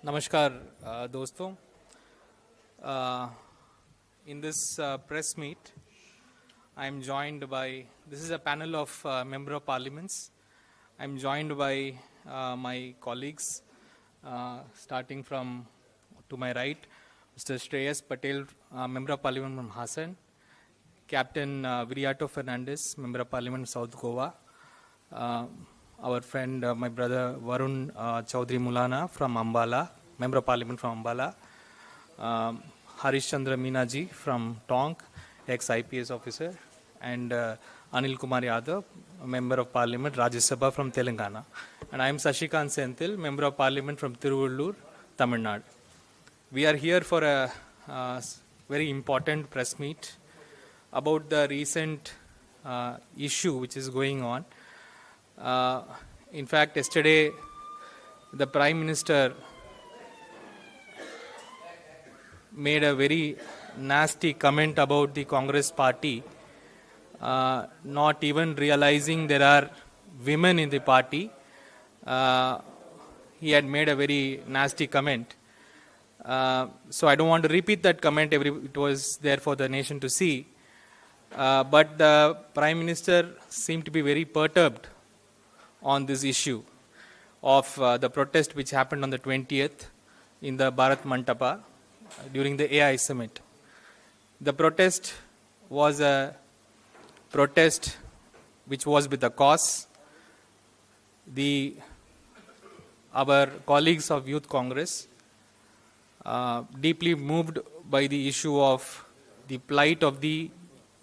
नमस्कार दोस्तों. In this press meet, I am joined by, this is a panel of member of parliaments. I am joined by my colleagues, starting from to my right, Mr. Shreyas Patel, member of parliament from Hassan, Captain Viriato Fernandez, member of parliament South Goa, our friend, my brother Varun Chaudhry Mulana from Ambala, member of parliament from Ambala, Harish Chandra Meenaji from Tonk, ex-IPS officer, and Anil Kumar Yadav, member of parliament, Rajya Sabha from Telangana. And I am Sashikant Senthil, member of parliament from Tiruvallur, Tamil Nadu. We are here for a very important press meet about the recent issue which is going on. In fact, yesterday the Prime Minister made a very nasty comment about the Congress party, not even realizing there are women in the party. He had made a very nasty comment. So I don't want to repeat that comment, it was there for the nation to see. But the Prime Minister seemed to be very perturbed on this issue of the protest which happened on the 20th in the Bharat Mantapa during the AI summit. The protest was a protest which was with a cause. Our colleagues of Youth Congress, deeply moved by the issue of the plight of the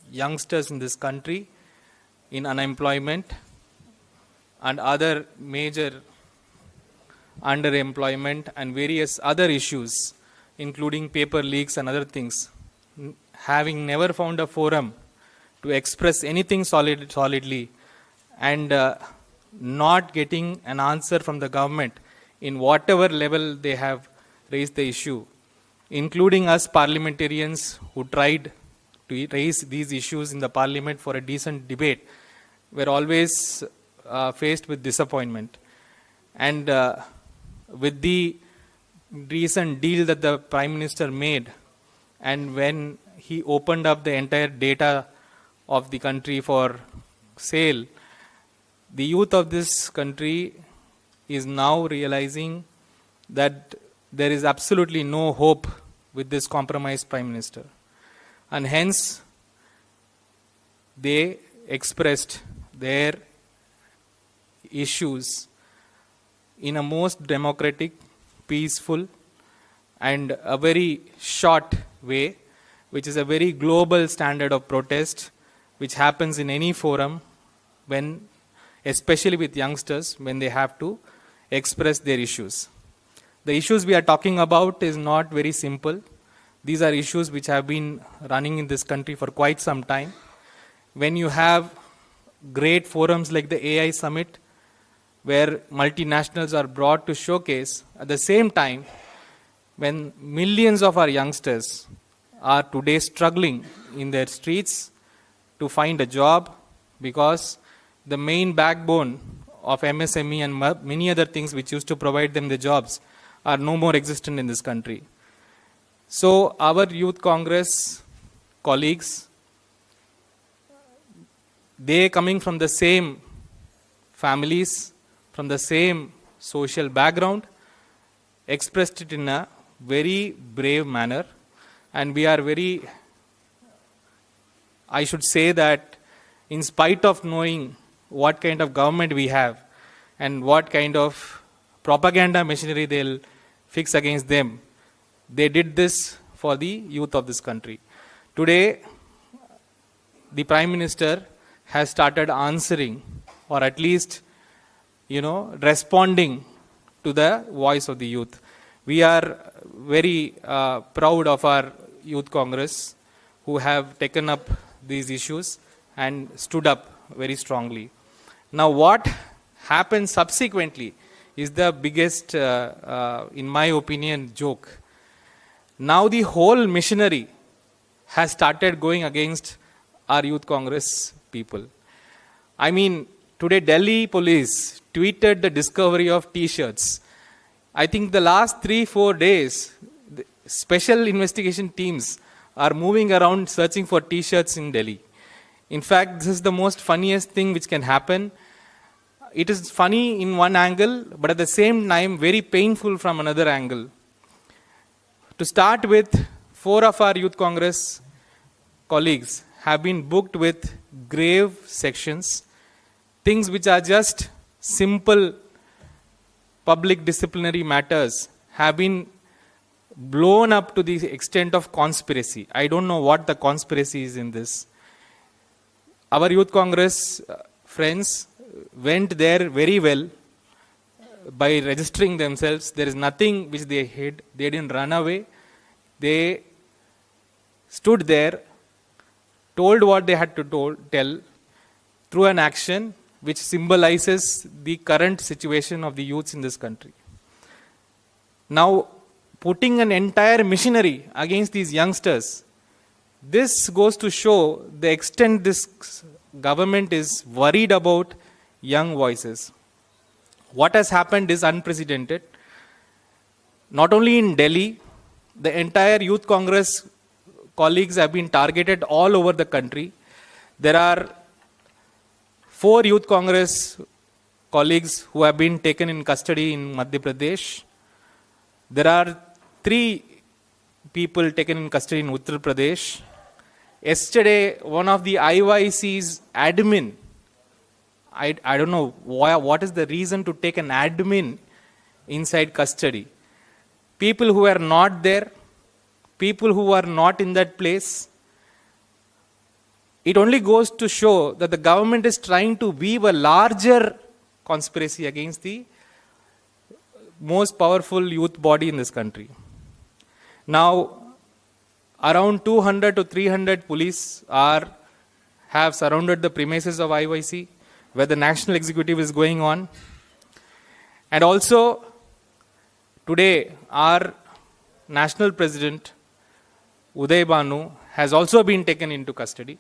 youngsters in this country in unemployment and other major underemployment and various other issues, including paper leaks and other things, having never found a forum to express anything solidly and not getting an answer from the government in whatever level they have raised the issue, including us parliamentarians who tried to raise these issues in the parliament for a decent debate, were always faced with disappointment. And with the recent deal that the Prime Minister made, and when he opened up the entire data of the country for sale, the youth of this country is now realizing that there is absolutely no hope with this compromised Prime Minister. And hence, they expressed their issues in a most democratic, peaceful, and a very short way, which is a very global standard of protest, which happens in any forum, when, especially with youngsters, when they have to express their issues. The issues we are talking about is not very simple. These are issues which have been running in this country for quite some time. When you have great forums like the AI Summit, where multinationals are brought to showcase, at the same time, when millions of our youngsters are today struggling in their streets to find a job, because the main backbone of MSME and many other things which used to provide them the jobs are no more existent in this country. So our Youth Congress colleagues, they coming from the same families, from the same social background, expressed it in a very brave manner. And we are very, I should say that in spite of knowing what kind of government we have and what kind of propaganda machinery they'll fix against them, they did this for the youth of this country. Today, the Prime Minister has started answering, or at least, responding to the voice of the youth. We are very proud of our Youth Congress, who have taken up these issues and stood up very strongly. Now, what happens subsequently is the biggest, in my opinion, joke. Now the whole machinery has started going against our Youth Congress people. I mean, today Delhi police tweeted the discovery of T-shirts I think the last 3-4 days, the special investigation teams are moving around searching for T-shirts in Delhi. In fact, this is the most funniest thing which can happen. It is funny in one angle, but at the same time, very painful from another angle. To start with, 4 of our Youth Congress colleagues have been booked with grave sections, things which are just simple public disciplinary matters have been blown up to the extent of conspiracy. I don't know what the conspiracy is in this. Our Youth Congress friends went there very well by registering themselves. There is nothing which they hid. They didn't run away. They stood there, told what they had to tell through an action which symbolizes the current situation of the youths in this country. Now, putting an entire machinery against these youngsters, this goes to show the extent this government is worried about young voices. What has happened is unprecedented. Not only in Delhi, the entire Youth Congress colleagues have been targeted all over the country. There are 4 Youth Congress colleagues who have been taken in custody in Madhya Pradesh. There are 3 people taken in custody in Uttar Pradesh. Yesterday, one of the IYC's admin, I don't know what is the reason to take an admin inside custody. People who are not there, people who are not in that place. It only goes to show that the government is trying to weave a larger conspiracy against the most powerful youth body in this country. Now, around 200 to 300 police have surrounded the premises of IYC, where the national executive is going on. And also, today, our national president, Uday Banu, has also been taken into custody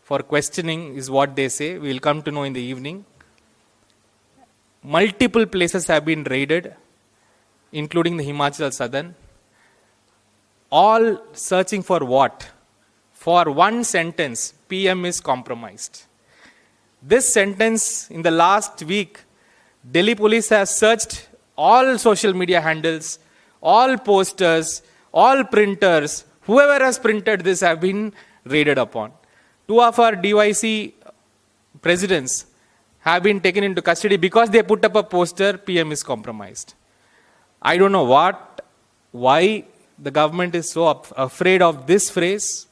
for questioning, is what they say. We will come to know in the evening. Multiple places have been raided, including the Himachal Southern. All searching for what? For one sentence, PM is compromised. This sentence, in the last week, Delhi police has searched all social media handles, all posters, all printers. Whoever has printed this have been raided upon. 2 of our DYC presidents have been taken into custody because they put up a poster, PM is compromised. I don't know why the government is so afraid of this phrase.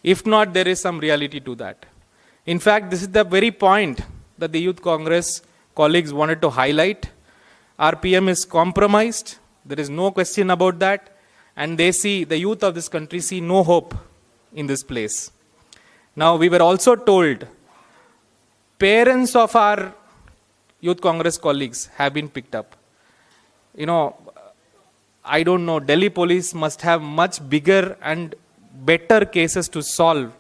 If not, there is some reality to that. In fact, this is the very point that the Youth Congress colleagues wanted to highlight. Our PM is compromised. There is no question about that. And they see, the youth of this country see no hope in this place. Now, we were also told parents of our Youth Congress colleagues have been picked up. I don't know, Delhi police must have much bigger and better cases to solve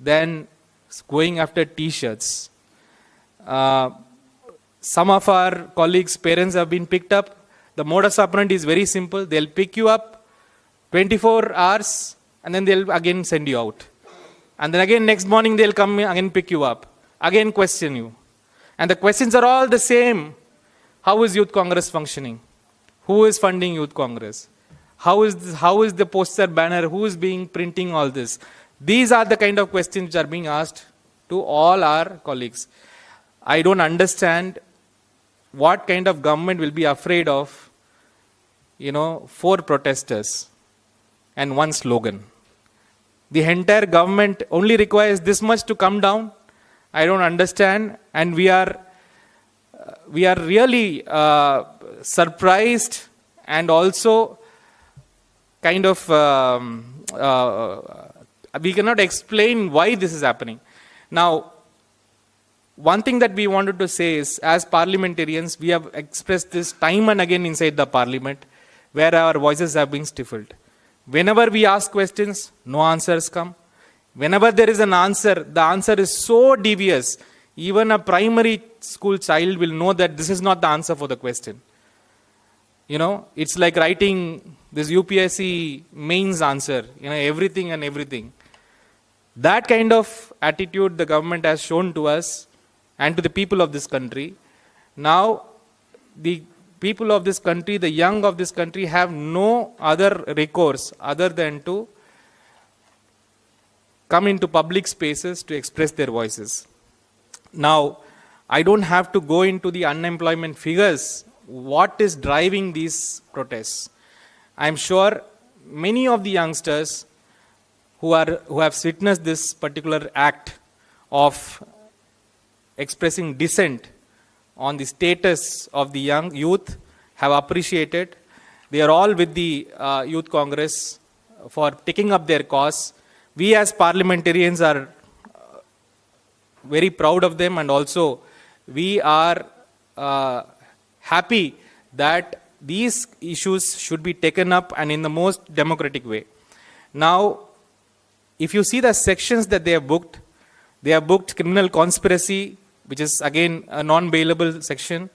than going after T-shirts. Some of our colleagues' parents have been picked up. The modus operandi is very simple. They'll pick you up 24 hours and then they'll again send you out. And then again next morning they'll come again pick you up, again question you. And the questions are all the same. How is Youth Congress functioning? Who is funding Youth Congress? How is the poster banner? Who is printing all this? These are the kind of questions which are being asked to all our colleagues. I don't understand what kind of government will be afraid of, 4 protesters and 1 slogan. The entire government only requires this much to come down. I don't understand, and we are really surprised and also kind of we cannot explain why this is happening. Now, one thing that we wanted to say is, as parliamentarians, we have expressed this time and again inside the parliament, where our voices have been stifled. Whenever we ask questions, no answers come. Whenever there is an answer, the answer is so devious, even a primary school child will know that this is not the answer for the question. You know, it's like writing this UPSC mains answer, you know, everything and everything. That kind of attitude the government has shown to us and to the people of this country. Now, the people of this country, the young of this country, have no other recourse other than to come into public spaces to express their voices. Now, I don't have to go into the unemployment figures, what is driving these protests. I'm sure many of the youngsters who have witnessed this particular act of expressing dissent on the status of the young youth have appreciated. They are all with the Youth Congress for taking up their cause. We as parliamentarians are very proud of them, and also we are happy that these issues should be taken up and in the most democratic way. Now, if you see the sections that they have booked criminal conspiracy, which is again a non-bailable section,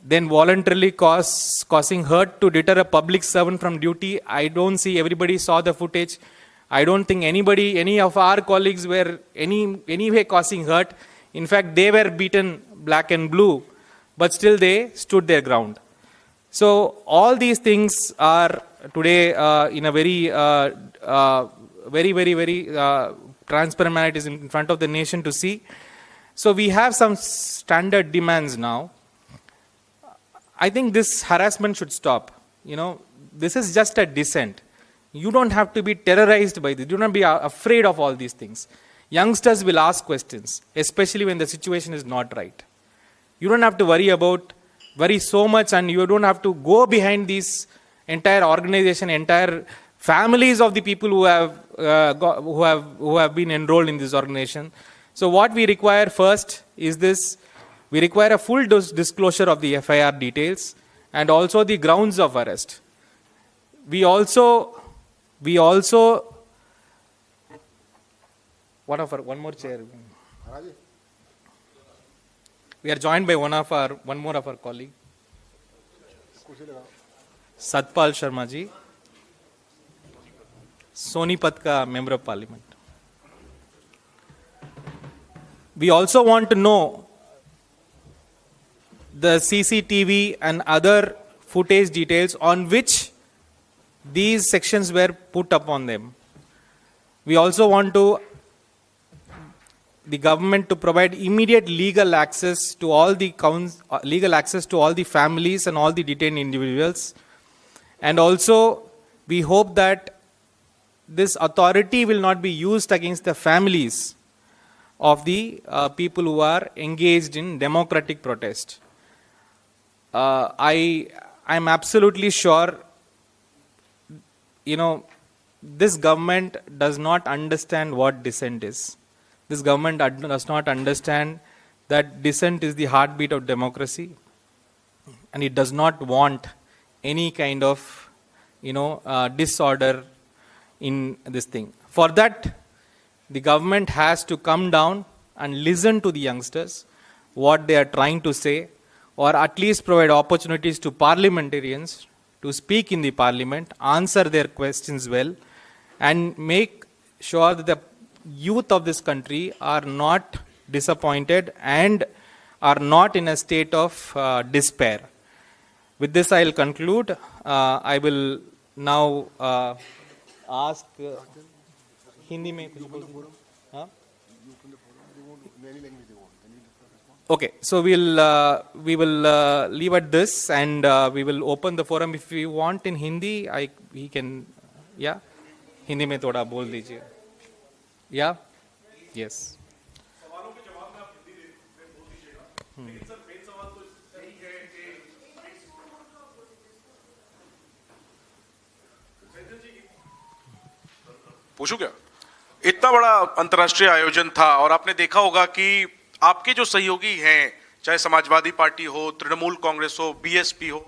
then voluntarily causing hurt to deter a public servant from duty. I don't see, everybody saw the footage. I don't think any of our colleagues were any way causing hurt. In fact, they were beaten black and blue, but still they stood their ground. So all these things are today in a very transparent manner. It is in front of the nation to see. So we have some standard demands now. I think this harassment should stop. You know, this is just a dissent. You don't have to be terrorized by this. Do not be afraid of all these things. Youngsters will ask questions, especially when the situation is not right. You don't have to worry so much, and you don't have to go behind these entire organization, entire families of the people who have been enrolled in this organization. So what we require first is this: we require a full disclosure of the FIR details and also the grounds of arrest. We also one more chair. We are joined by one more of our colleague, Satpal Sharma ji, Sonipat ka member of parliament. We also want to know the CCTV and other footage details on which these sections were put upon them. We also want the government to provide immediate legal access to all the families and all the detained individuals. And also, we hope that this authority will not be used against the families of the people who are engaged in democratic protest. I'm absolutely sure, this government does not understand what dissent is. This government does not understand that dissent is the heartbeat of democracy, and it does not want any kind of, disorder in this thing. For that, the government has to come down and listen to the youngsters, what they are trying to say, or at least provide opportunities to parliamentarians to speak in the parliament, answer their questions well, and make sure that the youth of this country are not disappointed and are not in a state of despair. With this, I'll conclude. I will now ask Hindi mein kuch bol. Okay, so we will leave at this, and we will open the forum. If you want in Hindi, he can, yeah, Hindi में थोड़ा बोल दीजिए. Yeah, yes. पूछूं क्या? इतना बड़ा अंतर्राष्ट्रीय आयोजन था, और आपने देखा होगा कि आपके जो सहयोगी हैं, चाहे समाजवादी पार्टी हो, तृणमूल कांग्रेस हो, बीएसपी हो,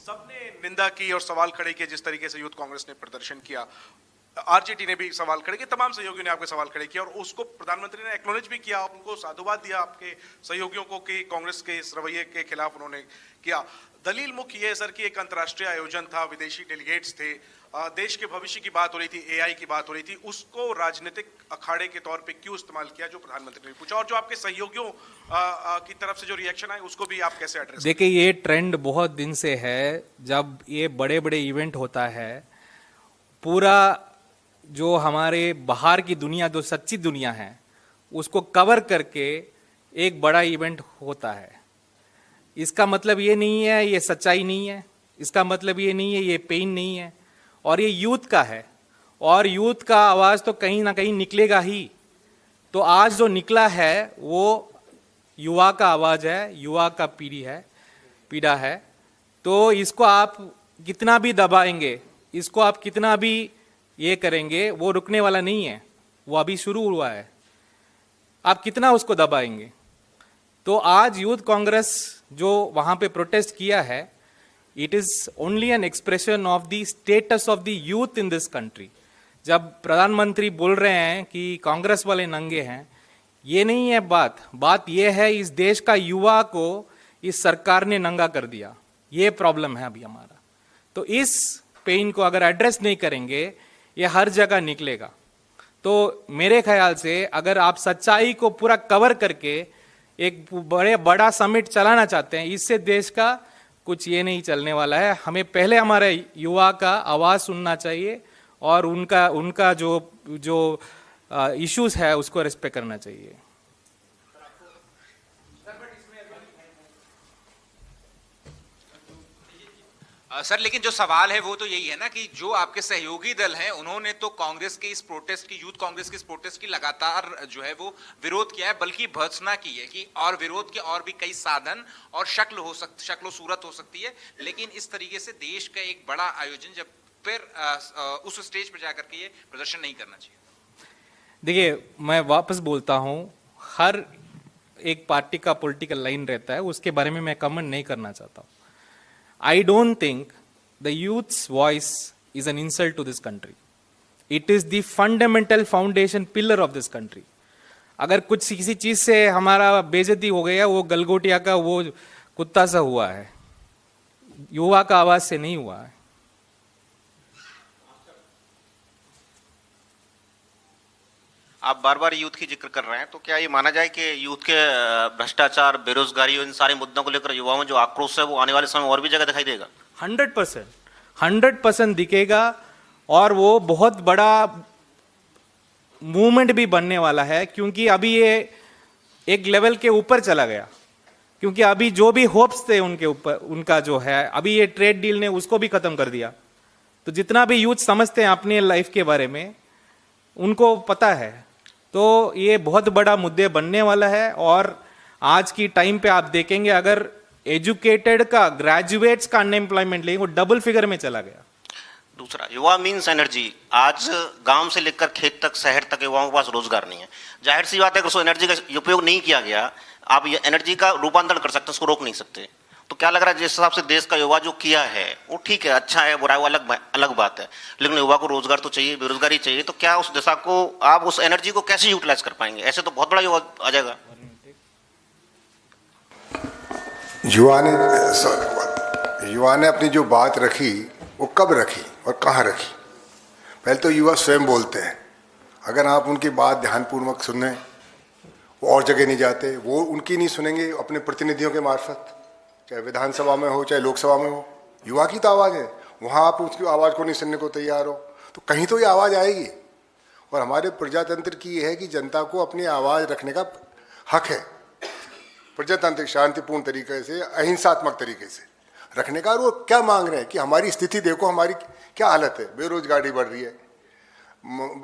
सबने निंदा की और सवाल खड़े किए जिस तरीके से यूथ कांग्रेस ने प्रदर्शन किया. आरजेडी ने भी सवाल खड़े किए, तमाम सहयोगियों ने आपके सवाल खड़े किया, और उसको प्रधानमंत्री ने एक्नॉलेज भी किया, उनको साधुवाद दिया आपके सहयोगियों को कि कांग्रेस के इस रवैये के खिलाफ उन्होंने किया. दलील मुख्य ये है सर कि एक अंतर्राष्ट्रीय आयोजन था, विदेशी डेलीगेट्स थे, देश के भविष्य की बात हो रही थी, एआई की बात हो रही थी, उसको राजनीतिक अखाड़े के तौर पे क्यों इस्तेमाल किया, जो प्रधानमंत्री ने पूछा, और जो आपके सहयोगियों की तरफ से जो रिएक्शन आए उसको भी आप कैसे एड्रेस? देखिए, ये ट्रेंड बहुत दिन से है। जब ये बड़े बड़े इवेंट होता है, पूरा जो हमारे बाहर की दुनिया, जो सच्ची दुनिया है, उसको कवर करके एक बड़ा इवेंट होता है। इसका मतलब ये नहीं है ये सच्चाई नहीं है, इसका मतलब ये नहीं है ये पेन नहीं है, और ये यूथ का है, और यूथ का आवाज़ तो कहीं ना कहीं निकलेगा ही। तो आज जो निकला है वो युवा का आवाज़ है, युवा का पीड़ा है। तो इसको आप कितना भी दबाएंगे, इसको आप कितना भी ये करेंगे, वो रुकने वाला नहीं है। वो अभी शुरू हुआ है, आप कितना उसको दबाएंगे। तो आज यूथ कांग्रेस जो वहाँ पे प्रोटेस्ट किया है, it is only an expression of the status of the youth in this country. जब प्रधानमंत्री बोल रहे हैं कि कांग्रेस वाले नंगे हैं, ये नहीं है बात ये है इस देश का युवा को इस सरकार ने नंगा कर दिया। ये प्रॉब्लम है अभी हमारा। तो इस पेन को अगर एड्रेस नहीं करेंगे, ये हर जगह निकलेगा। तो मेरे ख्याल से अगर आप सच्चाई को पूरा कवर करके एक बड़ा समिट चलाना चाहते हैं, इससे देश का कुछ ये नहीं चलने वाला है। हमें पहले हमारे युवा का आवाज़ सुनना चाहिए और उनका जो इश्यूज है उसको रिस्पेक्ट करना चाहिए। सर, लेकिन जो सवाल है वो तो यही है ना कि जो आपके सहयोगी दल हैं, उन्होंने तो कांग्रेस के इस प्रोटेस्ट की, यूथ कांग्रेस के इस प्रोटेस्ट की लगातार जो है वो विरोध किया है, बल्कि भर्त्सना की है कि और विरोध के और भी कई साधन और शक्ल सूरत हो सकती है। लेकिन इस तरीके से देश का एक बड़ा आयोजन जब फिर उस स्टेज पर जाकर के ये प्रदर्शन नहीं करना चाहिए। देखिए, मैं वापस बोलता हूँ, हर एक पार्टी का पॉलिटिकल लाइन रहता है, उसके बारे में मैं कमेंट नहीं करना चाहता हूँ। I don't think the youth's voice is an insult to this country. It is the fundamental foundation pillar of this country. अगर कुछ किसी चीज से हमारा बेइज्जती हो गया, वो गलगोटिया का वो कुत्ता सा हुआ है, युवा का आवाज से नहीं हुआ है। आप बार बार यूथ की जिक्र कर रहे हैं, तो क्या ये माना जाए कि यूथ के भ्रष्टाचार, बेरोजगारी और इन सारे मुद्दों को लेकर युवाओं में जो आक्रोश है वो आने वाले समय में और भी जगह दिखाई देगा? 100% दिखेगा, और वो बहुत बड़ा मूवमेंट भी बनने वाला है। क्योंकि अभी ये एक लेवल के ऊपर चला गया, क्योंकि अभी जो भी होप्स थे उनके ऊपर, उनका जो है अभी ये ट्रेड डील ने उसको भी खत्म कर दिया। तो जितना भी यूथ समझते हैं अपने लाइफ के बारे में, उनको पता है। तो ये बहुत बड़ा मुद्दे बनने वाला है। और आज की टाइम पे आप देखेंगे, अगर एजुकेटेड का, ग्रेजुएट्स का अनएम्प्लॉयमेंट लेंगे, वो डबल फिगर में चला गया। दूसरा, युवा मीन्स एनर्जी। आज गांव से लेकर खेत तक, शहर तक युवाओं के पास रोजगार नहीं है। जाहिर सी बात है, अगर उसको एनर्जी का उपयोग नहीं किया गया, आप ये एनर्जी का रूपांतरण कर सकते हैं, उसको रोक नहीं सकते। तो क्या लग रहा है, जिस हिसाब से देश का युवा जो किया है वो ठीक है, अच्छा है, बुरा है, वो अलग बात है, लेकिन युवा को रोजगार तो चाहिए, बेरोजगारी चाहिए। तो क्या उस दिशा को, आप उस एनर्जी को कैसे यूटिलाइज कर पाएंगे? ऐसे तो बहुत बड़ा युवा आ जाएगा। युवा ने अपनी जो बात रखी वो कब रखी और कहाँ रखी? पहले तो युवा स्वयं बोलते हैं। अगर आप उनकी बात ध्यानपूर्वक सुने, वो और जगह नहीं जाते, वो उनकी नहीं सुनेंगे अपने प्रतिनिधियों के मार्फत, चाहे विधानसभा में हो चाहे लोकसभा में हो। युवा की तो आवाज़ है, वहाँ आप उसकी आवाज़ को नहीं सुनने को तैयार हो, तो कहीं तो ये आवाज़ आएगी। और हमारे प्रजातंत्र की ये है कि जनता को अपनी आवाज़ रखने का हक है, प्रजातांत्रिक शांतिपूर्ण तरीके से, अहिंसात्मक तरीके से रखने का। और वो क्या मांग रहे हैं कि हमारी स्थिति देखो, हमारी क्या हालत है, बेरोजगारी बढ़ रही है,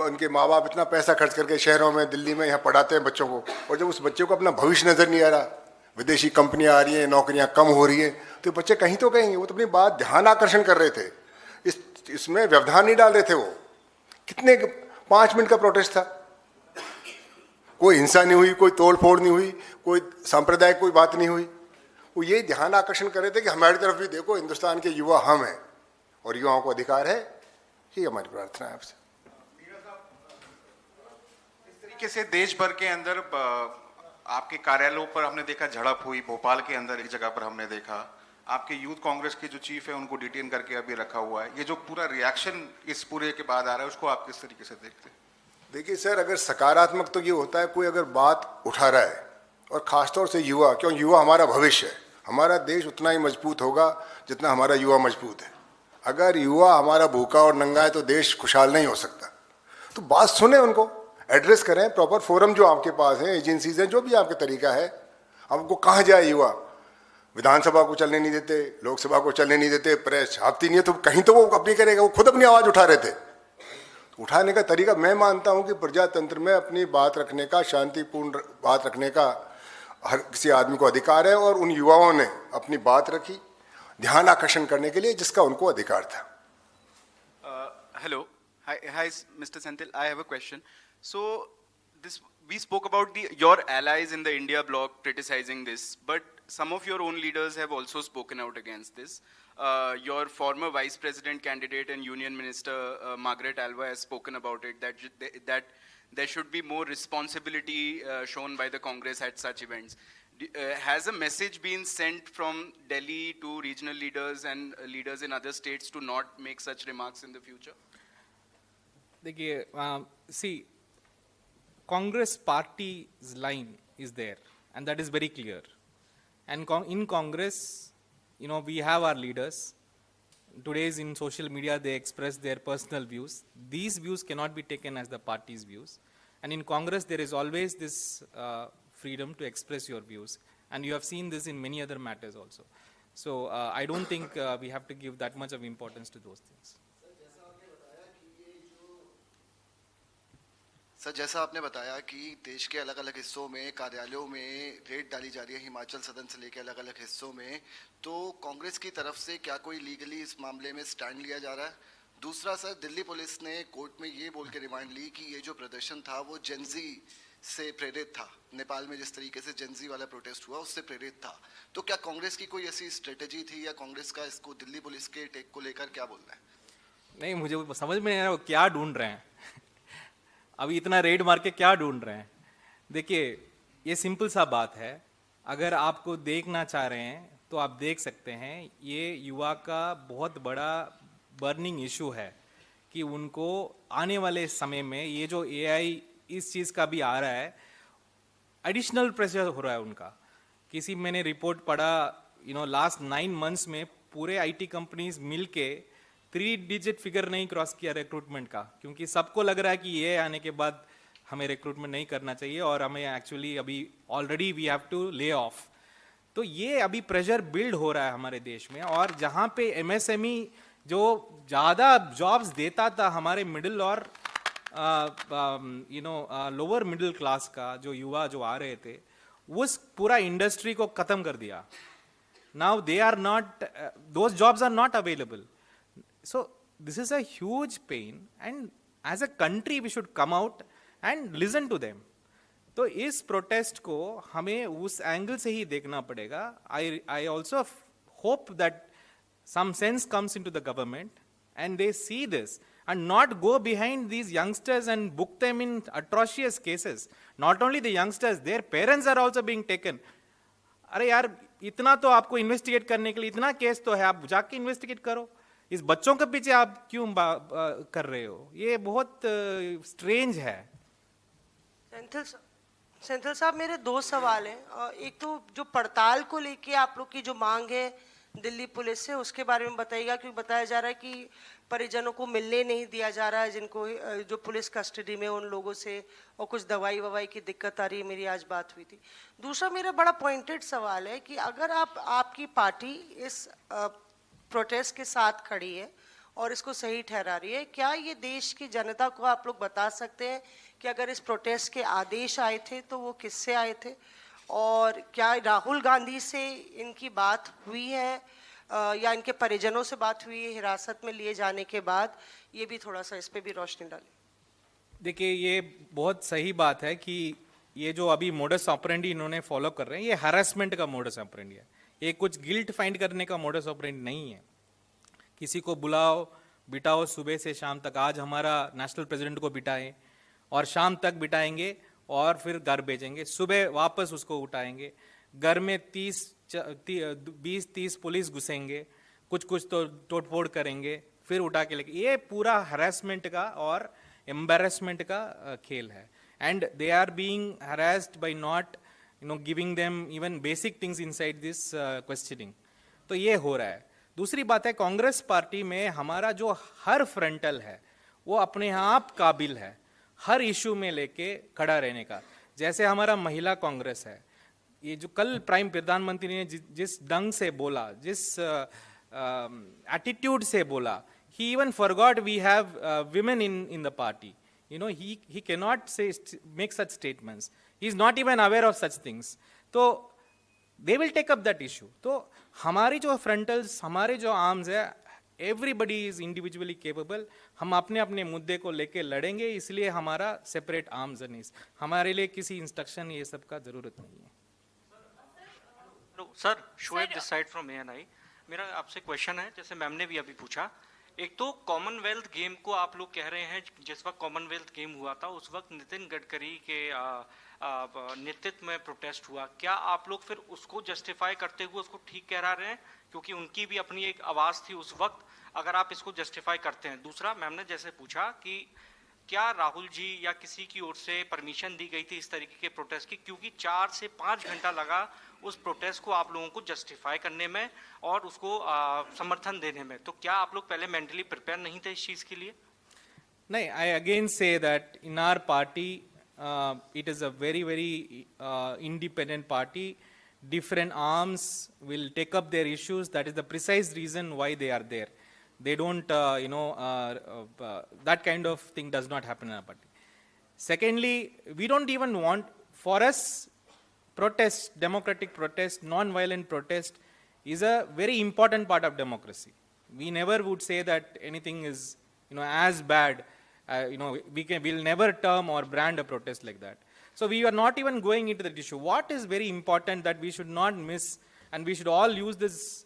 उनके माँ बाप इतना पैसा खर्च करके शहरों में, दिल्ली में यहाँ पढ़ाते हैं बच्चों को, और जब उस बच्चे को अपना भविष्य नज़र नहीं आ रहा, विदेशी कंपनियां आ रही हैं, नौकरियां कम हो रही हैं, तो बच्चे कहीं तो कहेंगे। वो तो अपनी बात ध्यान आकर्षण कर रहे थे, इसमें व्यवधान नहीं डाल रहे थे। वो कितने 5 मिनट का प्रोटेस्ट था, कोई हिंसा नहीं हुई, कोई तोड़ फोड़ नहीं हुई, कोई सांप्रदायिक कोई बात नहीं हुई। वो ये ध्यान आकर्षण कर रहे थे कि हमारी तरफ भी देखो, हिंदुस्तान के युवा हम हैं और युवाओं को अधिकार है। ये हमारी प्रार्थना है आपसे। इस तरीके से देश भर के अंदर आपके कार्यालयों पर हमने देखा झड़प हुई, भोपाल के अंदर एक जगह पर हमने देखा, आपके यूथ कांग्रेस के जो चीफ है उनको डिटेन करके अभी रखा हुआ है, ये जो पूरा रिएक्शन इस पूरे के बाद आ रहा है उसको आप किस तरीके से देखते हैं? देखिए सर, अगर सकारात्मक तो ये होता है कोई अगर बात उठा रहा है, और खासतौर से युवा, क्यों युवा हमारा भविष्य है। हमारा देश उतना ही मजबूत होगा जितना हमारा युवा मजबूत है। अगर युवा हमारा भूखा और नंगा है तो देश खुशहाल नहीं हो सकता। तो बात सुने, उनको एड्रेस करें, प्रॉपर फोरम जो आपके पास है, एजेंसीज हैं, जो भी आपका तरीका है। आपको कहाँ जाए युवा? विधानसभा को चलने नहीं देते, लोकसभा को चलने नहीं देते, प्रेस छापती नहीं है, तो कहीं तो वो अपनी करेगा। वो खुद अपनी आवाज़ उठा रहे थे। उठाने का तरीका, मैं मानता हूं कि प्रजातंत्र में अपनी बात रखने का, शांतिपूर्ण बात रखने का हर किसी आदमी को अधिकार है, और उन युवाओं ने अपनी बात रखी ध्यान आकर्षण करने के लिए, जिसका उनको अधिकार था। Hello. Hi, Mr. Senthil. I have a question. So, we spoke about your allies in the India bloc criticizing this, but some of your own leaders have also spoken out against this. Your former vice president candidate and union minister Margaret Alva has spoken about it, that there should be more responsibility shown by the Congress at such events. Has a message been sent from Delhi to regional leaders and leaders in other states to not make such remarks in the future? देखिए, see, Congress party's line is there, and that is very clear. And in Congress, you know, we have our leaders. Today's in social media, they express their personal views. These views cannot be taken as the party's views. And in Congress, there is always this freedom to express your views. And you have seen this in many other matters also. So I don't think we have to give that much of importance to those things. Sir, जैसा आपने बताया कि देश के अलग अलग हिस्सों में कार्यालयों में रेड डाली जा रही है, हिमाचल सदन से लेकर अलग अलग हिस्सों में, तो कांग्रेस की तरफ से क्या कोई लीगली इस मामले में स्टैंड लिया जा रहा है? दूसरा सर, दिल्ली पुलिस ने कोर्ट में ये बोल के रिमांड ली कि ये जो प्रदर्शन था वो जेनजी से प्रेरित था। नेपाल में जिस तरीके से जेनजी वाला प्रोटेस्ट हुआ उससे प्रेरित था। तो क्या कांग्रेस की कोई ऐसी स्ट्रेटेजी थी, या कांग्रेस का इसको दिल्ली पुलिस के टेक को लेकर क्या बोलना है? नहीं, मुझे समझ में नहीं आ रहा वो क्या ढूंढ रहे हैं। अभी इतना रेड मार के क्या ढूंढ रहे हैं? देखिए, ये सिंपल सा बात है। अगर आपको देखना चाह रहे हैं तो आप देख सकते हैं, ये युवा का बहुत बड़ा बर्निंग इशू है कि उनको आने वाले समय में ये जो एआई इस चीज़ का भी आ रहा है, एडिशनल प्रेशर हो रहा है उनका। किसी मैंने रिपोर्ट पढ़ा, लास्ट 9 months में पूरे आईटी कंपनीज मिल के 3 digit फिगर नहीं क्रॉस किया रिक्रूटमेंट का, क्योंकि सबको लग रहा है कि ये आने के बाद हमें रिक्रूटमेंट नहीं करना चाहिए और हमें एक्चुअली अभी already we have to lay off. तो ये अभी प्रेशर बिल्ड हो रहा है हमारे देश में, और जहाँ पे एमएसएमई जो ज़्यादा जॉब्स देता था हमारे मिडिल और लोअर मिडिल क्लास का जो युवा जो आ रहे थे, उस पूरा इंडस्ट्री को ख़त्म कर दिया। Now they are not, those jobs are not available. So this is a huge pain, and as a country we should come out and listen to them. तो इस प्रोटेस्ट को हमें उस एंगल से ही देखना पड़ेगा। I also hope that some sense comes into the government and they see this and not go behind these youngsters and book them in atrocious cases. Not only the youngsters, their parents are also being taken. अरे यार, इतना तो आपको investigate करने के लिए इतना case तो है, आप जाके इन्वेस्टिगेट करो। इस बच्चों के पीछे आप क्यों कर रहे हो? ये बहुत स्ट्रेंज है। सेंथिल साहब, मेरे 2 सवाल हैं। एक तो जो पड़ताल को लेके आप लोग की जो मांग है दिल्ली पुलिस से, उसके बारे में बताइएगा, क्योंकि बताया जा रहा है कि परिजनों को मिलने नहीं दिया जा रहा है, जिनको जो पुलिस कस्टडी में उन लोगों से, और कुछ दवाई ववाई की दिक्कत आ रही है। मेरी आज बात हुई थी। दूसरा मेरा बड़ा पॉइंटेड सवाल है कि अगर आपकी पार्टी इस प्रोटेस्ट के साथ खड़ी है और इसको सही ठहरा रही है, क्या ये देश की जनता को आप लोग बता सकते हैं कि अगर इस प्रोटेस्ट के आदेश आए थे तो वो किससे आए थे, और क्या राहुल गांधी से इनकी बात हुई है या इनके परिजनों से बात हुई है हिरासत में लिए जाने के बाद? ये भी थोड़ा सा इस पे भी रोशनी डालें। देखिए, ये बहुत सही बात है कि ये जो अभी मोडस ऑपरेंडी इन्होंने फॉलो कर रहे हैं, ये हैरेसमेंट का मोडस ऑपरेंडी है। ये कुछ गिल्ट फाइंड करने का मोडस ऑपरेंडी नहीं है। किसी को बुलाओ बिठाओ सुबह से शाम तक। आज हमारा नेशनल प्रेसिडेंट को बिठाएं और शाम तक बिठाएंगे और फिर घर भेजेंगे, सुबह वापस उसको उठाएंगे। घर में 30 20-30 पुलिस घुसेंगे, कुछ कुछ तो तोड़फोड़ करेंगे, फिर उठा के लेके, ये पूरा हरासमेंट का और एम्बेरसमेंट का खेल है. And they are being harassed by not giving them even basic things inside this questioning. तो ये हो रहा है. दूसरी बात है, कांग्रेस पार्टी में हमारा जो हर फ्रंटल है वो अपने आप काबिल है हर इशू में लेके खड़ा रहने का. जैसे हमारा महिला कांग्रेस है, ये जो कल प्राइम प्रधानमंत्री ने जिस ढंग से बोला, जिस एटीट्यूड से बोला, he even forgot we have women in the party. He cannot make such statements. He is not even aware of such things. तो they will take up that issue. तो हमारी जो frontals, हमारे जो arms है, everybody is individually capable. हम अपने अपने मुद्दे को लेके लड़ेंगे, इसलिए हमारा separate arms नहीं. हमारे लिए किसी instruction ये सब का जरूरत नहीं है. Sir, Shoaib this side from ANI. मेरा आपसे क्वेश्चन है, जैसे मैम ने भी अभी पूछा, एक तो कॉमनवेल्थ गेम को आप लोग कह रहे हैं, जिस वक्त कॉमनवेल्थ गेम हुआ था उस वक्त नितिन गडकरी के नेतृत्व में प्रोटेस्ट हुआ. क्या आप लोग फिर उसको जस्टिफाई करते हुए उसको ठीक कह रहे हैं, क्योंकि उनकी भी अपनी एक आवाज़ थी उस वक्त, अगर आप इसको जस्टिफाई करते हैं? दूसरा, मैम ने जैसे पूछा कि क्या राहुल जी या किसी की ओर से परमिशन दी गई थी इस तरीके के प्रोटेस्ट की, क्योंकि 4 से 5 घंटा लगा उस प्रोटेस्ट को आप लोगों को जस्टिफाई करने में और उसको समर्थन देने में. तो क्या आप लोग पहले मेंटली प्रिपेयर नहीं थे इस चीज़ के लिए? नहीं, I again say that in our party it is a very independent party. Different arms will take up their issues. That is the precise reason why they are there. They don't, that kind of thing does not happen in our party. Secondly, we don't even want, for us, protest, democratic protest, non-violent protest is a very important part of democracy. We never would say that anything is, as bad. We'll never term or brand a protest like that. So we are not even going into that issue. What is very important that we should not miss, and we should all use this,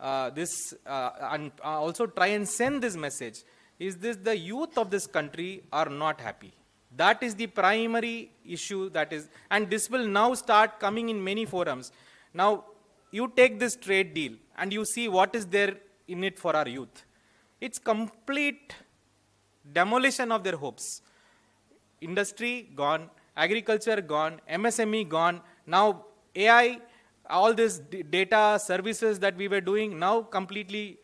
and also try and send this message, is this: the youth of this country are not happy. That is the primary issue that is, and this will now start coming in many forums. Now, you take this trade deal and you see what is there in it for our youth. It's complete demolition of their hopes. Industry gone, agriculture gone, MSME gone. Now AI, all this data services that we were doing, now completely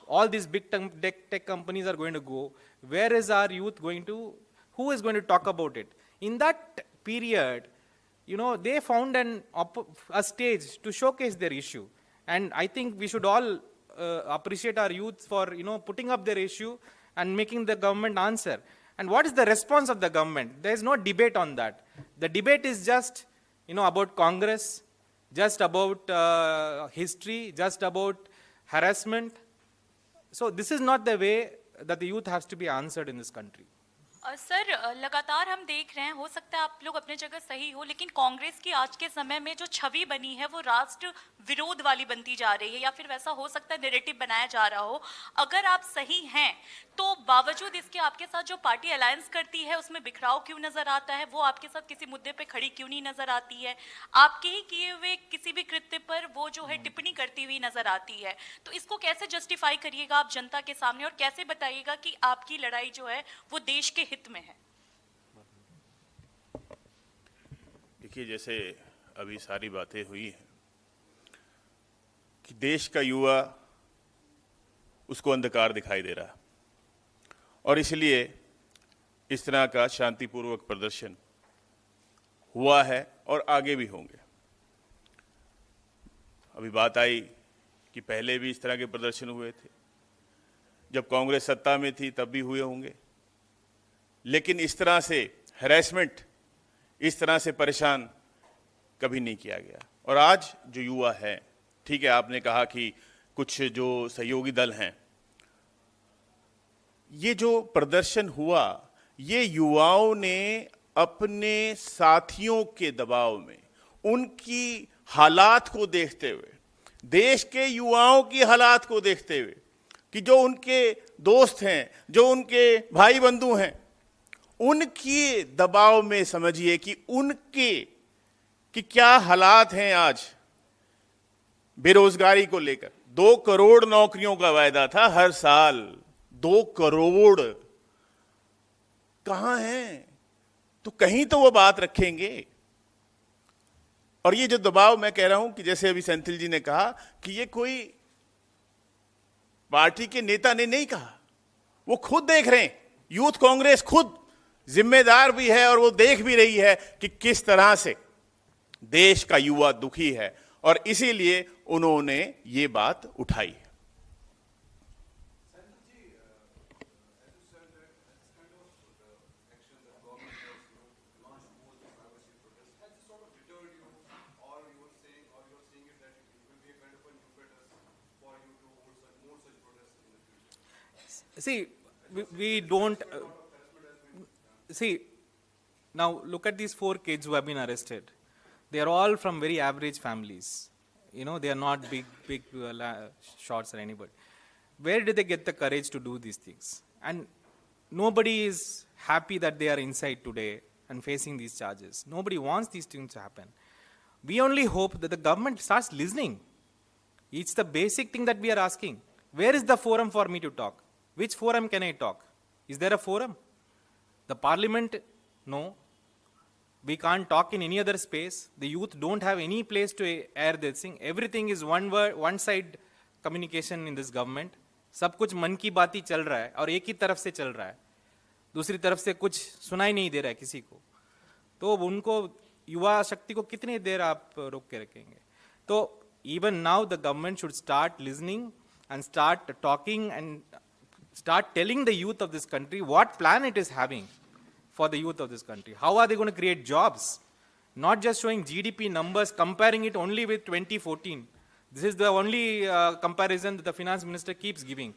all these big tech companies are going to go. Where is our youth going to, who is going to talk about it? In that period, they found a stage to showcase their issue. And I think we should all appreciate our youth for, putting up their issue and making the government answer. And what is the response of the government? There is no debate on that. The debate is just, about Congress, just about history, just about harassment. So this is not the way that the youth has to be answered in this country. Sir, लगातार हम देख रहे हैं, हो सकता है आप लोग अपने जगह सही हो, लेकिन कांग्रेस की आज के समय में जो छवि बनी है वो राष्ट्र विरोध वाली बनती जा रही है, या फिर वैसा हो सकता है नैरेटिव बनाया जा रहा हो. अगर आप सही हैं तो बावजूद इसके आपके साथ जो पार्टी अलायंस करती है उसमें बिखराव क्यों नजर आता है? वो आपके साथ किसी मुद्दे पे खड़ी क्यों नहीं नजर आती है? आपके ही किए हुए किसी भी कृत्य पर वो जो है टिप्पणी करती हुई नजर आती है. तो इसको कैसे जस्टिफाई करिएगा आप जनता के सामने, और कैसे बताइएगा कि आपकी लड़ाई जो है वो देश के हित में है? देखिए, जैसे अभी सारी बातें हुई हैं कि देश का युवा, उसको अंधकार दिखाई दे रहा है, और इसलिए इस तरह का शांतिपूर्वक प्रदर्शन हुआ है और आगे भी होंगे. अभी बात आई कि पहले भी इस तरह के प्रदर्शन हुए थे, जब कांग्रेस सत्ता में थी तब भी हुए होंगे, लेकिन इस तरह से हैरेसमेंट, इस तरह से परेशान कभी नहीं किया गया. और आज जो युवा है, ठीक है, आपने कहा कि कुछ जो सहयोगी दल हैं, ये जो प्रदर्शन हुआ, ये युवाओं ने अपने साथियों के दबाव में, उनकी हालात को देखते हुए, देश के युवाओं की हालात को देखते हुए, कि जो उनके दोस्त हैं, जो उनके भाई बंधु हैं, उनकी दबाव में समझिए कि उनके कि क्या हालात हैं आज, बेरोजगारी को लेकर 2 करोड़ नौकरियों का वायदा था हर साल, 2 करोड़ कहां है? तो कहीं तो वो बात रखेंगे। और ये जो दबाव मैं कह रहा हूं कि जैसे अभी सेंथिल जी ने कहा कि ये कोई पार्टी के नेता ने नहीं कहा, वो खुद देख रहे हैं, यूथ कांग्रेस खुद जिम्मेदार भी है और वो देख भी रही है कि किस तरह से देश का युवा दुखी है, और इसीलिए उन्होंने ये बात उठाई है। See, we don't. See, now look at these 4 kids who have been arrested. They are all from very average families. You know, they are not big shots or anybody. Where did they get the courage to do these things? And nobody is happy that they are inside today and facing these charges. Nobody wants these things to happen. We only hope that the government starts listening. It's the basic thing that we are asking. Where is the forum for me to talk? Which forum can I talk? Is there a forum? The parliament? No. We can't talk in any other space. The youth don't have any place to air this thing. Everything is one side communication in this government. सब कुछ मन की बात ही चल रहा है और एक ही तरफ से चल रहा है, दूसरी तरफ से कुछ सुनाई नहीं दे रहा है किसी को। तो उनको युवा शक्ति को कितनी देर आप रोक के रखेंगे? तो even now the government should start listening and start talking and start telling the youth of this country what plan it is having for the youth of this country. How are they going to create jobs? Not just showing GDP numbers, comparing it only with 2014. This is the only comparison that the finance minister keeps giving.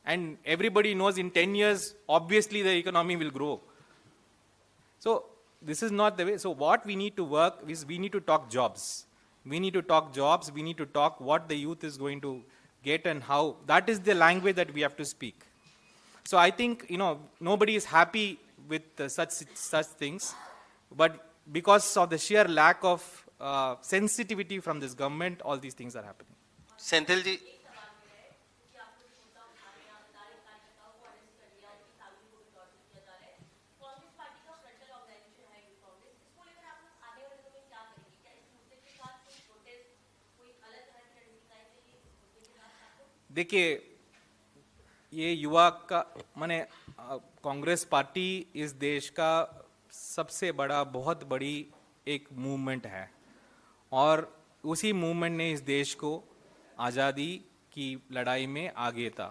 And everybody knows in 10 years, obviously the economy will grow. So this is not the way. So what we need to work is we need to talk jobs. We need to talk jobs. We need to talk what the youth is going to get and how. That is the language that we have to speak. So I think, nobody is happy with such things. But because of the sheer lack of sensitivity from this government, all these things are happening. Senthil जी, देखिए, ये युवा का माने Congress party इस देश का सबसे बड़ा, बहुत बड़ी एक मूवमेंट है और उसी मूवमेंट ने इस देश को आज़ादी की लड़ाई में आगे था।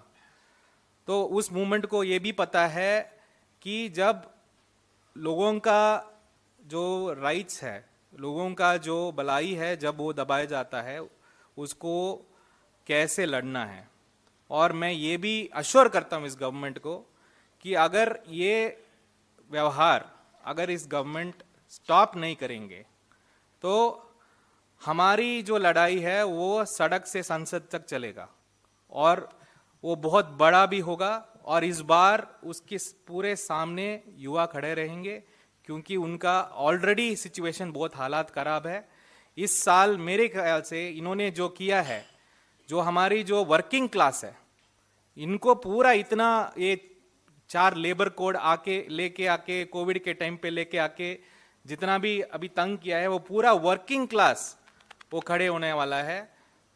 तो उस मूवमेंट को ये भी पता है कि जब लोगों का जो राइट्स है, लोगों का जो भलाई है, जब वो दबाया जाता है, उसको कैसे लड़ना है। और मैं ये भी अश्योर करता हूँ इस गवर्नमेंट को कि अगर ये व्यवहार, अगर इस गवर्नमेंट स्टॉप नहीं करेंगे तो हमारी जो लड़ाई है वो सड़क से संसद तक चलेगा और वो बहुत बड़ा भी होगा। और इस बार उसके पूरे सामने युवा खड़े रहेंगे क्योंकि उनका ऑलरेडी सिचुएशन बहुत हालात खराब है। इस साल मेरे ख्याल से इन्होंने जो किया है, जो हमारी जो वर्किंग क्लास है, इनको पूरा इतना ये 4 लेबर कोड लेके आके कोविड के टाइम पे लेके आके जितना भी अभी तंग किया है, वो पूरा वर्किंग क्लास वो खड़े होने वाला है।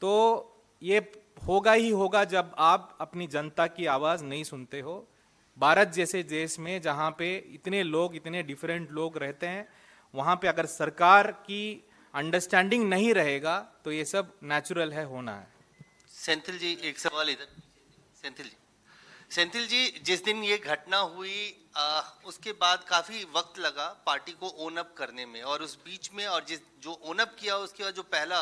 तो ये होगा ही होगा जब आप अपनी जनता की आवाज़ नहीं सुनते हो। भारत जैसे देश में जहाँ पे इतने लोग, इतने डिफरेंट लोग रहते हैं, वहाँ पे अगर सरकार की अंडरस्टैंडिंग नहीं रहेगा तो ये सब नेचुरल है, होना है। सेंथिल जी, एक सवाल इधर। सेंथिल जी, जिस दिन ये घटना हुई उसके बाद काफी वक्त लगा पार्टी को ओन अप करने में, और उस बीच में और जो ओन अप किया उसके बाद जो पहला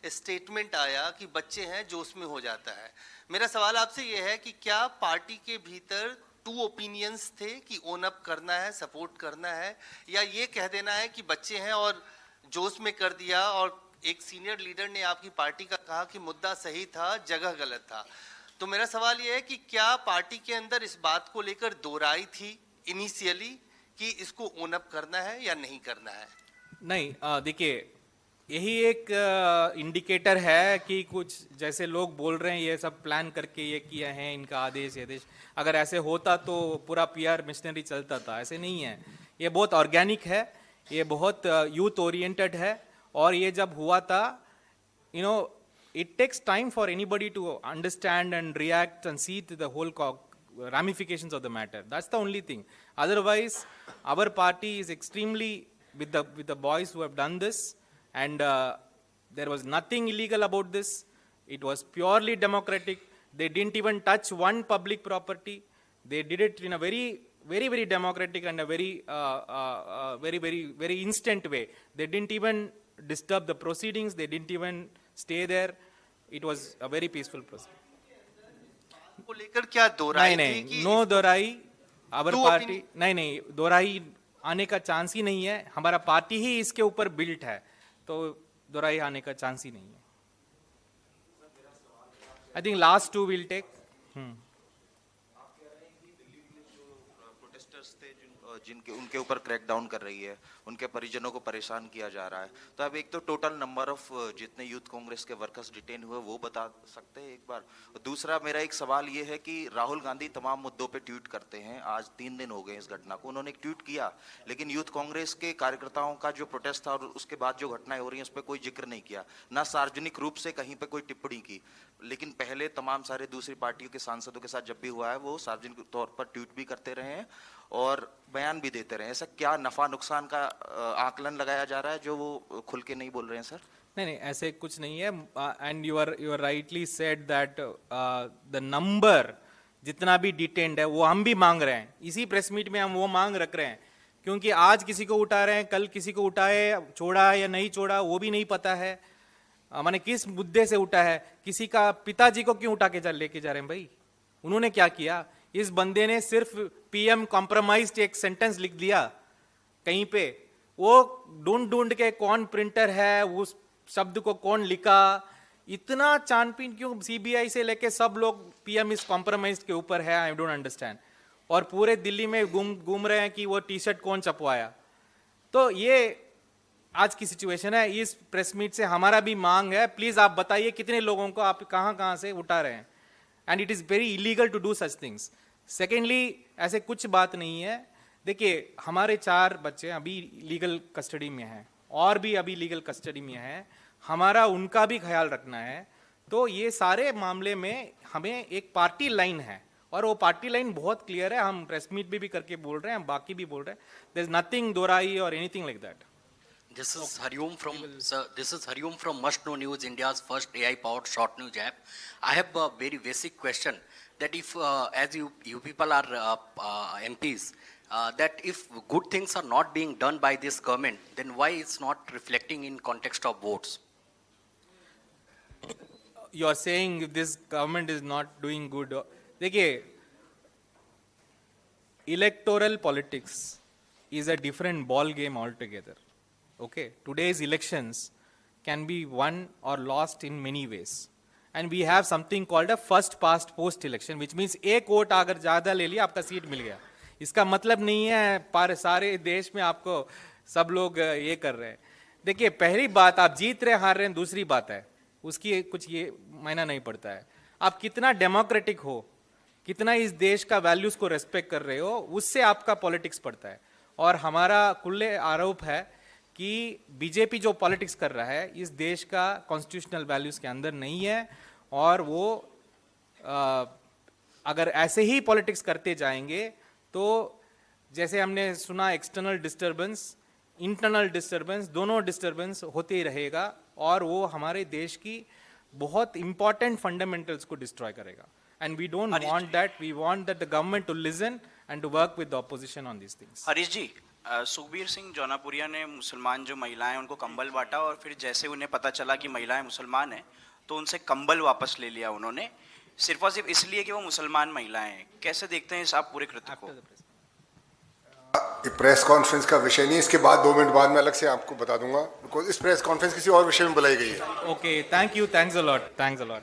स्टेटमेंट आया कि बच्चे हैं जो उसमें हो जाता है। मेरा सवाल आपसे ये है कि क्या पार्टी के भीतर 2 ओपिनियंस थे कि ओन अप करना है, सपोर्ट करना है, या ये कह देना है कि बच्चे हैं और जोश में कर दिया, और एक सीनियर लीडर ने आपकी पार्टी का कहा कि मुद्दा सही था, जगह गलत था। तो मेरा सवाल यह है कि क्या पार्टी के अंदर इस बात को लेकर दो राय थी इनिशियली कि इसको ओन अप करना है या नहीं करना है? नहीं, देखिए, यही एक इंडिकेटर है कि कुछ जैसे लोग बोल रहे हैं ये सब प्लान करके ये किया है, इनका आदेश आदेश, अगर ऐसे होता तो पूरा पीआर मिशनरी चलता था, ऐसे नहीं है। ये बहुत ऑर्गेनिक है, ये बहुत यूथ ओरिएंटेड है, और ये जब हुआ था, you know, it takes time for anybody to understand and react and see to the whole ramifications of the matter. That's the only thing. Otherwise, our party is extremely with the boys who have done this, and there was nothing illegal about this. It was purely democratic. They didn't even touch one public property. They did it in a very democratic and a very instant way. They didn't even disturb the proceedings. They didn't even stay there. It was a very peaceful process. को लेकर क्या दोहराई थी नहीं, कि no दोहराई। Our दो party नहीं, दोहराई आने का चांस ही नहीं है। हमारा पार्टी ही इसके ऊपर बिल्ट है, तो दोहराई आने का चांस ही नहीं है। I think last two will take. Protesters थे जिनके उनके ऊपर क्रैकडाउन कर रही है, उनके परिजनों को परेशान किया जा रहा है, तो अब एक तो टोटल नंबर ऑफ जितने यूथ कांग्रेस के वर्कर्स डिटेन हुए वो बता सकते हैं एक बार। दूसरा मेरा एक सवाल ये है कि राहुल गांधी तमाम मुद्दों पे ट्वीट करते हैं, आज 3 दिन हो गए इस घटना को, उन्होंने एक ट्वीट किया, लेकिन यूथ कांग्रेस के कार्यकर्ताओं का जो प्रोटेस्ट था और उसके बाद जो घटनाएं हो रही हैं उस पर कोई जिक्र नहीं किया, ना सार्वजनिक रूप से कहीं पे कोई टिप्पणी की। लेकिन पहले तमाम सारे दूसरी पार्टियों के सांसदों के साथ जब भी हुआ है वो सार्वजनिक तौर पर ट्वीट भी करते रहे हैं और बयान भी देते रहे। ऐसा क्या नफा नुकसान का आकलन लगाया जा रहा है जो वो खुल के नहीं बोल रहे हैं सर? नहीं, ऐसे कुछ नहीं है। And you are rightly said that the number जितना भी डिटेन्ड है वो हम भी मांग रहे हैं। इसी प्रेस मीट में हम वो मांग रख रहे हैं, क्योंकि आज किसी को उठा रहे हैं, कल किसी को उठाए, छोड़ा या नहीं छोड़ा वो भी नहीं पता है। माने किस मुद्दे से उठा है, किसी का पिताजी को क्यों उठा के लेके जा रहे हैं भाई? उन्होंने क्या किया? इस बंदे ने सिर्फ पीएम कॉम्प्रोमाइज्ड एक सेंटेंस लिख दिया कहीं पे, वो ढूंढ के कौन प्रिंटर है, उस शब्द को कौन लिखा, इतना छानबीन क्यों? सीबीआई से लेके सब लोग पीएम इस कॉम्प्रोमाइज्ड के ऊपर है। I don't understand. और पूरे दिल्ली में घूम रहे हैं कि वो टी शर्ट कौन छपवाया। तो ये आज की सिचुएशन है। इस प्रेस मीट से हमारा भी मांग है, प्लीज आप बताइए कितने लोगों को आप कहां से उठा रहे हैं, and it is very illegal to do such things. Secondly, ऐसे कुछ बात नहीं है। देखिए, हमारे 4 बच्चे अभी लीगल कस्टडी में हैं और भी अभी लीगल कस्टडी में हैं, हमारा उनका भी ख्याल रखना है। तो ये सारे मामले में हमें एक पार्टी लाइन है, और वो पार्टी लाइन बहुत क्लियर है। हम प्रेस मीट भी करके बोल रहे हैं, हम बाकी भी बोल रहे हैं। देयर इज नथिंग दोराई और anything like that. This is Hariom from sir. This is Hariom from Must Know News, India's first AI-powered short news app. I have a very basic question: that if, as you people are MPs, that if good things are not being done by this government, then why it's not reflecting in context of votes? You are saying if this government is not doing good, देखिए, electoral politics is a different ball game altogether. Okay, today's elections can be won or lost in many ways, and we have something called a first past post election, which means एक vote अगर ज्यादा ले लिया आपका seat मिल गया। इसका मतलब नहीं है पर सारे देश में आपको सब लोग ये कर रहे हैं। देखिए, पहली बात, आप जीत रहे हार रहे हैं दूसरी बात है, उसकी कुछ ये मायना नहीं पड़ता है। आप कितना डेमोक्रेटिक हो, कितना इस देश का वैल्यूज को रेस्पेक्ट कर रहे हो, उससे आपका पॉलिटिक्स पड़ता है। और हमारा खुले आरोप है कि बीजेपी जो पॉलिटिक्स कर रहा है इस देश का कॉन्स्टिट्यूशनल वैल्यूज के अंदर नहीं है, और वो अगर ऐसे ही पॉलिटिक्स करते जाएंगे तो जैसे हमने सुना एक्सटर्नल डिस्टर्बेंस, इंटरनल डिस्टर्बेंस, दोनों डिस्टर्बेंस होते ही रहेगा, और वो हमारे देश की बहुत इंपॉर्टेंट फंडामेंटल्स को डिस्ट्रॉय करेगा। And we don't want that. We want that the government to listen and to work with the opposition on this things. Harish ji, Sukhbir Singh Jaunapuria ने मुसलमान जो महिलाएं उनको कंबल बांटा, और फिर जैसे उन्हें पता चला कि महिलाएं मुसलमान हैं तो उनसे कंबल वापस ले लिया उन्होंने, सिर्फ और सिर्फ इसलिए कि वो मुसलमान महिलाएं हैं। कैसे देखते हैं इस आप पूरे कृत्य को? ये प्रेस कॉन्फ्रेंस का विषय नहीं, इसके बाद 2 मिनट बाद मैं अलग से आपको बता दूंगा, बिकॉज इस प्रेस कॉन्फ्रेंस किसी और विषय में बुलाई गई है। Okay, thank you, thanks a lot, thanks a lot.